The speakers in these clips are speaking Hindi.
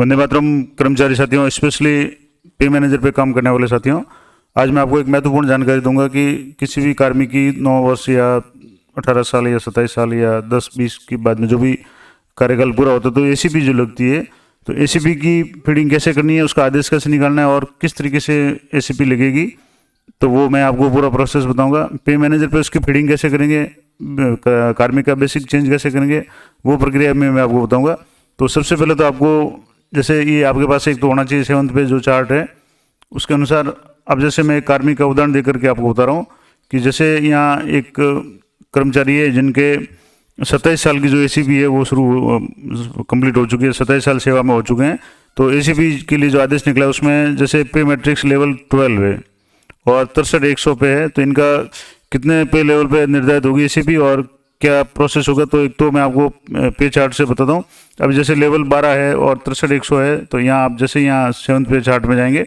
वंदे मातरम कर्मचारी साथियों, स्पेशली पे मैनेजर पे काम करने वाले साथियों, आज मैं आपको एक महत्वपूर्ण जानकारी दूंगा कि किसी भी कार्मिक की 9 वर्ष या 18 साल या 27 साल या 10-20 के बाद में जो भी कार्यकाल पूरा होता है तो एसीपी जो लगती है, तो एसीपी की फीडिंग कैसे करनी है, उसका आदेश कैसे निकालना है और किस तरीके से एसीपी लगेगी, तो वो मैं आपको पूरा प्रोसेस बताऊंगा। पे मैनेजर पे उसकी फीडिंग कैसे करेंगे, कार्मिक का बेसिक चेंज कैसे करेंगे, वो प्रक्रिया में मैं आपको बताऊंगा। तो सबसे पहले तो आपको जैसे ये आपके पास एक तो होना चाहिए 7th पे जो चार्ट है उसके अनुसार। अब जैसे मैं एक कार्मिक का उदाहरण देकर के आपको बता रहा हूँ कि जैसे यहाँ एक कर्मचारी है जिनके 27 साल की जो एसीपी है वो कंप्लीट हो चुकी है, 27 साल सेवा में हो चुके हैं। तो एसीपी के लिए जो आदेश निकला है उसमें जैसे पे मैट्रिक्स लेवल 12 है और 63,100 पे है, तो इनका कितने पे लेवल पे निर्धारित होगी एसीपी और क्या प्रोसेस होगा, तो एक तो मैं आपको पे चार्ट से बताता हूँ। अब जैसे लेवल 12 है और 63,100 है, तो यहाँ आप जैसे यहाँ 7th पे चार्ट में जाएंगे,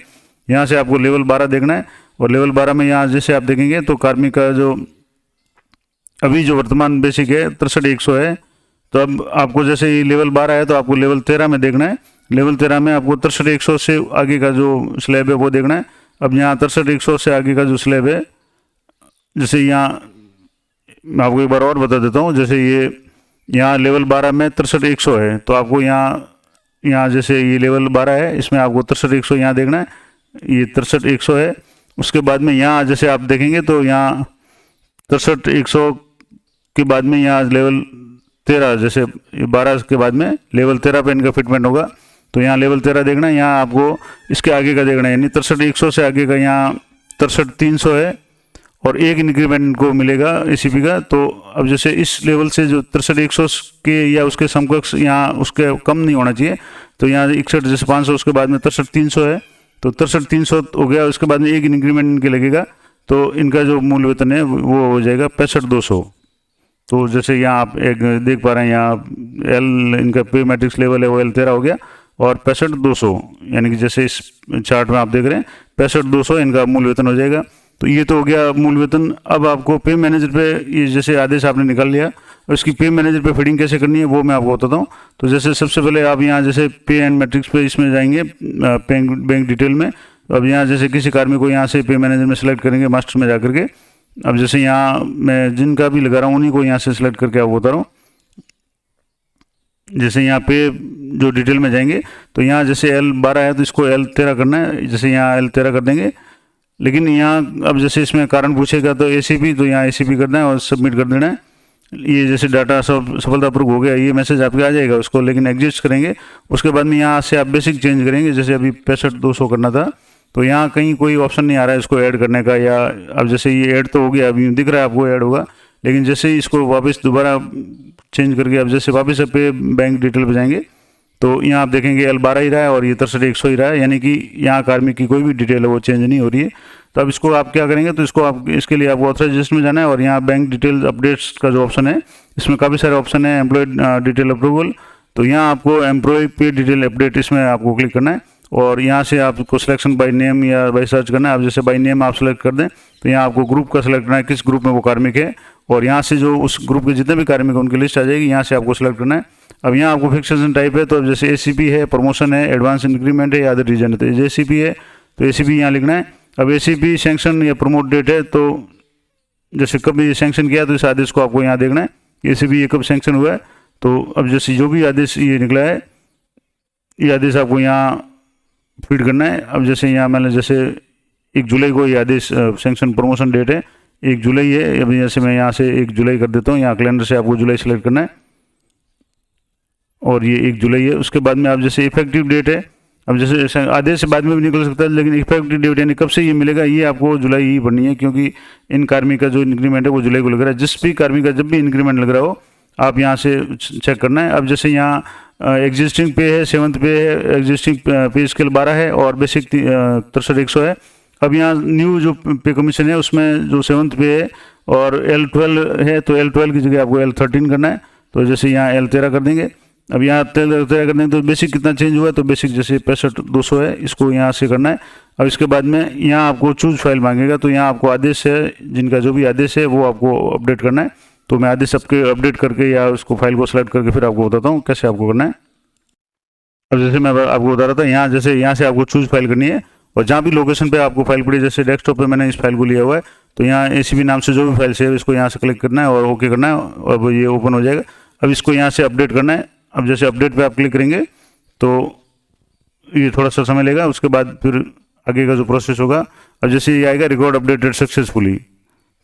यहाँ से आपको लेवल 12 देखना है और लेवल 12 में यहाँ जैसे आप देखेंगे तो कार्मिक का जो अभी जो वर्तमान बेसिक है 63,100 है। तो अब आपको जैसे ये लेवल 12 है तो आपको लेवल 13 में देखना है। लेवल 13 में आपको 63,100 से आगे का जो स्लैब है वो देखना है। अब यहाँ 63,100 से आगे का जो स्लैब है, जैसे यहाँ मैं आपको एक बार और बता देता हूँ, जैसे ये यहाँ लेवल 12 में 63,100 है, तो आपको यहाँ जैसे ये लेवल 12 है इसमें आपको 63,100 यहाँ देखना है, ये 63,100 है। उसके बाद में यहाँ जैसे आप देखेंगे तो यहाँ 63,100 के बाद में यहाँ लेवल 13, जैसे 12 के बाद में लेवल 13 पे इनका फिटमेंट होगा, तो यहाँ लेवल 13 देखना है। यहाँ आपको इसके आगे का देखना है, यानी 63,100 से आगे का यहाँ 63,300 है और एक इंक्रीमेंट को मिलेगा एसीपी का। तो अब जैसे इस लेवल से जो 63,100 के या उसके समकक्ष यहाँ उसके कम नहीं होना चाहिए, तो यहाँ 61 जैसे 500, उसके बाद में 63,300 है, तो 63,300 हो गया। उसके बाद में एक इंक्रीमेंट इनके लगेगा, तो इनका जो मूल वेतन है वो हो जाएगा 65,200। तो जैसे यहाँ आप एक देख पा रहे हैं, यहाँ एल इनका पे मैट्रिक्स लेवल है वो L13 हो गया और 65,200, यानी कि जैसे इस चार्ट में आप देख रहे हैं 65,200 इनका मूल वेतन हो जाएगा। तो ये तो हो गया मूल वेतन। अब आपको पे मैनेजर पे ये जैसे आदेश आपने निकाल लिया, उसकी पे मैनेजर पे फीडिंग कैसे करनी है वो मैं आपको बताता हूँ। तो जैसे सबसे पहले आप यहाँ जैसे पे एंड मैट्रिक्स पे इसमें जाएंगे बैंक डिटेल में। अब यहाँ जैसे किसी कार्मिक को यहाँ से पे मैनेजर में सेलेक्ट करेंगे मास्टर में जाकर के। अब जैसे यहाँ मैं जिनका भी लगा रहा हूँ उन्हीं को यहाँ से सिलेक्ट करके आपको बता रहा हूँ। जैसे यहाँ पे जो डिटेल में जाएंगे तो यहाँ जैसे L12 है तो इसको L13 करना है, जैसे यहाँ L13 कर देंगे। लेकिन यहाँ अब जैसे इसमें कारण पूछेगा तो एसीपी, तो यहाँ एसीपी करना है और सबमिट कर देना है। ये जैसे डाटा सफलतापूर्वक हो गया, ये मैसेज आपके आ जाएगा उसको, लेकिन एग्जिस्ट करेंगे। उसके बाद में यहाँ से आप बेसिक चेंज करेंगे, जैसे अभी 65,200 करना था, तो यहाँ कहीं कोई ऑप्शन नहीं आ रहा है इसको ऐड करने का, या अब जैसे ये ऐड तो हो गया, अभी दिख रहा है आपको ऐड होगा, लेकिन जैसे ही इसको वापस दोबारा चेंज करके अब जैसे वापस पे बैंक डिटेल पे जाएंगे तो यहाँ आप देखेंगे L12 ही रहा है और ये 63,100 ही रहा है, यानी कि यहाँ कार्मिक की कोई भी डिटेल है वो चेंज नहीं हो रही है। तो अब इसको आप क्या करेंगे, तो इसको आप इसके लिए आपको ऑथराइजेशन में जाना है और यहाँ बैंक डिटेल अपडेट्स का जो ऑप्शन है इसमें काफ़ी सारे ऑप्शन है। एम्प्लॉय डिटेल अप्रूवल, तो यहाँ आपको एम्प्लॉय पे डिटेल अपडेट इसमें आपको क्लिक करना है और यहाँ से आपको सिलेक्शन बाय नेम या बाय सर्च करना है। अब जैसे बाय नेम आप सेलेक्ट कर दें तो यहाँ आपको ग्रुप का सिलेक्ट करना है, किस ग्रुप में वो कार्मिक है, और यहाँ से जो उस ग्रुप के जितने भी कार्मिक हैं उनकी लिस्ट आ जाएगी, यहाँ से आपको सिलेक्ट करना है। अब यहाँ आपको फिक्सेशन टाइप है, तो अब जैसे एसीपी है, प्रमोशन है, एडवांस इंक्रीमेंट है या अदर रीजन है, तो एसीपी है तो एसीपी यहाँ लिखना है। अब एसीपी सैंक्शन या प्रमोट डेट है, तो जैसे कब ये सैंक्शन किया तो इस आदेश को आपको यहाँ देखना है, एसीपी ये कब सैंक्शन हुआ है। तो अब जैसे जो भी आदेश ये निकला है ये आदेश आपको यहाँ फीड करना है। अब जैसे यहाँ मैंने जैसे 1 जुलाई को ये आदेश सैंक्शन प्रमोशन डेट है 1 जुलाई है, अभी जैसे मैं यहाँ से 1 जुलाई कर देता हूँ, यहाँ कैलेंडर से आपको जुलाई सेलेक्ट करना है और ये 1 जुलाई है। उसके बाद में आप जैसे इफेक्टिव डेट है, अब जैसे आदेश से बाद में भी निकल सकता है, लेकिन इफेक्टिव डेट यानी कब से ये मिलेगा ये आपको जुलाई ही भरनी है, क्योंकि इन कार्मिक का जो इंक्रीमेंट है वो जुलाई को लग रहा है। जिस भी कार्मिक का जब भी इंक्रीमेंट लग रहा हो आप यहाँ से चेक करना है। अब जैसे यहाँ एग्जिस्टिंग पे है 7th पे है, एग्जिस्टिंग पे स्केल 12 है और बेसिक 63,100 है। अब यहाँ न्यू जो पे कमीशन है उसमें जो 7th पे है और L12 है, तो L12 की जगह आपको L13 करना है, तो जैसे यहाँ L13 कर देंगे। अब यहाँ L13 कर देंगे तो बेसिक कितना चेंज हुआ है, तो बेसिक जैसे 65,200 है, इसको यहाँ से करना है। अब इसके बाद में यहाँ आपको चूज फाइल मांगेगा, तो यहाँ आपको आदेश है, जिनका जो भी आदेश है वो आपको अपडेट करना है। तो मैं आदेश सबके अपडेट करके या उसको फाइल को सेलेक्ट करके फिर आपको बताता हूँ कैसे आपको करना है। अब जैसे मैं आपको बता रहा था, यहाँ जैसे यहाँ से आपको चूज फाइल करनी है, और जहाँ भी लोकेशन पे आपको फाइल पड़ी, जैसे डेस्कटॉप पे मैंने इस फाइल को लिया हुआ है, तो यहाँ ACP नाम से जो भी फाइल सेव है इसको यहाँ से क्लिक करना है और ओके करना है, और ये ओपन हो जाएगा। अब इसको यहाँ से अपडेट करना है। अब जैसे अपडेट पे आप क्लिक करेंगे तो ये थोड़ा सा समय लेगा, उसके बाद फिर आगे का जो प्रोसेस होगा, अब जैसे ये आएगा रिकॉर्ड अपडेटेड सक्सेसफुली,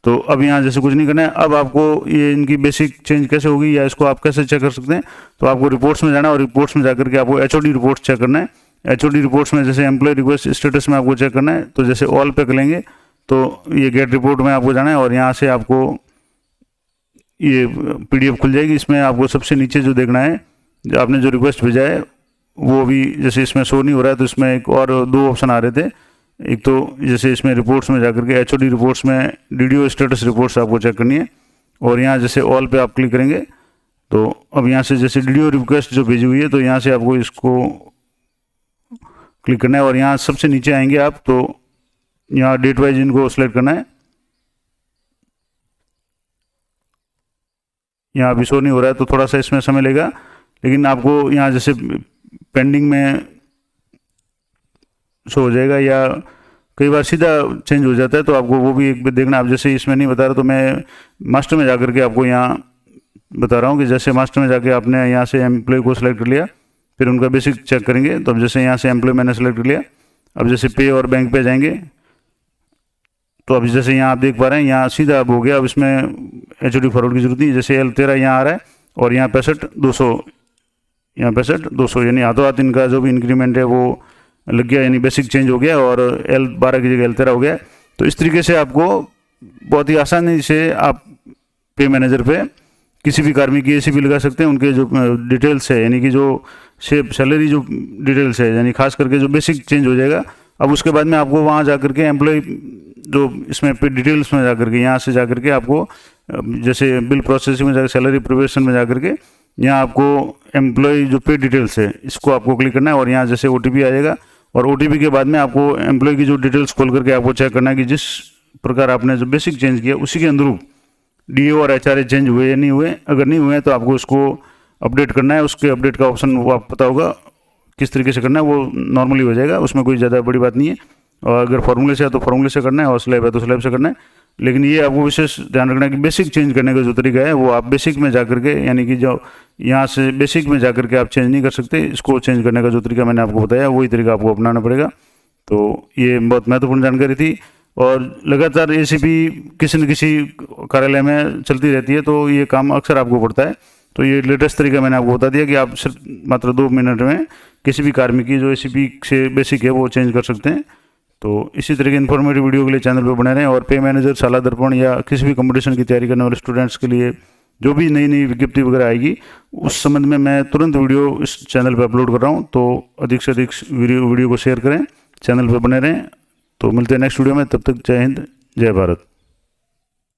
तो अब यहाँ जैसे कुछ नहीं करना है। अब आपको ये इनकी बेसिक चेंज कैसे होगी या इसको आप कैसे चेक कर सकते हैं, तो आपको रिपोर्ट्स में जाना है और रिपोर्ट्स में जाकर के आपको HOD रिपोर्ट्स चेक करना है। HOD रिपोर्ट्स में जैसे एम्प्लॉय रिक्वेस्ट स्टेटस में आपको चेक करना है, तो जैसे ऑल पे करेंगे तो ये गेट रिपोर्ट में आपको जाना है और यहाँ से आपको ये PDF खुल जाएगी। इसमें आपको सबसे नीचे जो देखना है, जो आपने जो रिक्वेस्ट भेजा है वो भी जैसे इसमें शो नहीं हो रहा है, तो इसमें एक और 2 ऑप्शन आ रहे थे। एक तो जैसे इसमें रिपोर्ट्स में जाकर के HOD रिपोर्ट्स में DDO स्टेटस रिपोर्ट्स आपको चेक करनी है, और यहाँ जैसे ऑल पे आप क्लिक करेंगे तो अब यहाँ से जैसे DDO रिक्वेस्ट जो भेजी हुई है, तो यहाँ से आपको इसको क्लिक करना है और यहाँ सबसे नीचे आएंगे आप, तो यहाँ डेट वाइज इनको सेलेक्ट करना है। यहाँ अभी शो नहीं हो रहा है तो थोड़ा सा इसमें समय लेगा, लेकिन आपको यहाँ जैसे पेंडिंग में शो हो जाएगा या कई बार सीधा चेंज हो जाता है, तो आपको वो भी एक बार देखना। आप जैसे इसमें नहीं बता रहा तो मैं मास्टर में जाकर के आपको यहाँ बता रहा हूँ कि जैसे मास्टर में जाके आपने यहाँ से एम्प्लॉय को सिलेक्ट कर लिया, फिर उनका बेसिक चेक करेंगे। तो अब जैसे यहाँ से एम्प्लॉय मैंने सेलेक्ट कर लिया, अब जैसे पे और बैंक पे जाएंगे, तो अब जैसे यहाँ आप देख पा रहे हैं यहाँ सीधा अब हो गया। अब इसमें HOD फॉरवर्ड की जरूरत नहीं, जैसे L13 यहाँ आ रहा है और यहाँ 65,200, यहाँ 65,200 यानी हाथों हाथ इनका जो भी इंक्रीमेंट है वो लग गया, यानी बेसिक चेंज हो गया और L12 की जगह L13 हो गया। तो इस तरीके से आपको बहुत ही आसानी से आप पे मैनेजर पे किसी भी कार्मिक की ACP लगा सकते हैं। उनके जो डिटेल्स है, यानी कि जो सैलरी जो डिटेल्स है, यानी खास करके जो बेसिक चेंज हो जाएगा। अब उसके बाद में आपको वहाँ जा करके एम्प्लॉय जो इसमें पे डिटेल्स में जा करके यहाँ से जा करके आपको जैसे बिल प्रोसेसिंग में जाकर सैलरी प्रिपरेशन में जा करके यहाँ आपको एम्प्लॉय जो पे डिटेल्स है इसको आपको क्लिक करना है और यहाँ जैसे OTP आ जाएगा, और OTP के बाद में आपको एम्प्लॉय की जो डिटेल्स खोल करके आपको चेक करना है कि जिस प्रकार आपने जो बेसिक चेंज किया उसी के अनुरूप DO और HRA चेंज हुए या नहीं हुए। अगर नहीं हुए तो आपको उसको अपडेट करना है। उसके अपडेट का ऑप्शन वो आप पता होगा किस तरीके से करना है, वो नॉर्मली हो जाएगा, उसमें कोई ज़्यादा बड़ी बात नहीं है। और अगर फॉर्मूले से है तो फॉर्मूले से करना है, और स्लैब है तो स्लैब से करना है। लेकिन ये आपको विशेष ध्यान रखना है कि बेसिक चेंज करने का जो तरीका है वो आप बेसिक में जाकर के, यानी कि जो यहाँ से बेसिक में जाकर के आप चेंज नहीं कर सकते। इसको चेंज करने का जो तरीका मैंने आपको बताया वही तरीका आपको अपनाना पड़ेगा। तो ये बहुत महत्वपूर्ण जानकारी थी, और लगातार ACP किसी न किसी कार्यालय में चलती रहती है, तो ये काम अक्सर आपको पड़ता है। तो ये लेटेस्ट तरीका मैंने आपको बता दिया कि आप सिर्फ मात्र 2 मिनट में किसी भी कार्मिक की जो ACP से बेसिक है वो चेंज कर सकते हैं। तो इसी तरह के इन्फॉर्मेटिव वीडियो के लिए चैनल पर बने रहें, और पे मैनेजर, शाला दर्पण या किसी भी कंपटीशन की तैयारी करने वाले स्टूडेंट्स के लिए जो भी नई नई विज्ञप्ति वगैरह आएगी उस संबंध में मैं तुरंत वीडियो इस चैनल पर अपलोड कर रहा हूँ। तो अधिक से अधिक वीडियो को शेयर करें, चैनल पर बने रहें। तो मिलते हैं नेक्स्ट वीडियो में, तब तक जय हिंद, जय भारत।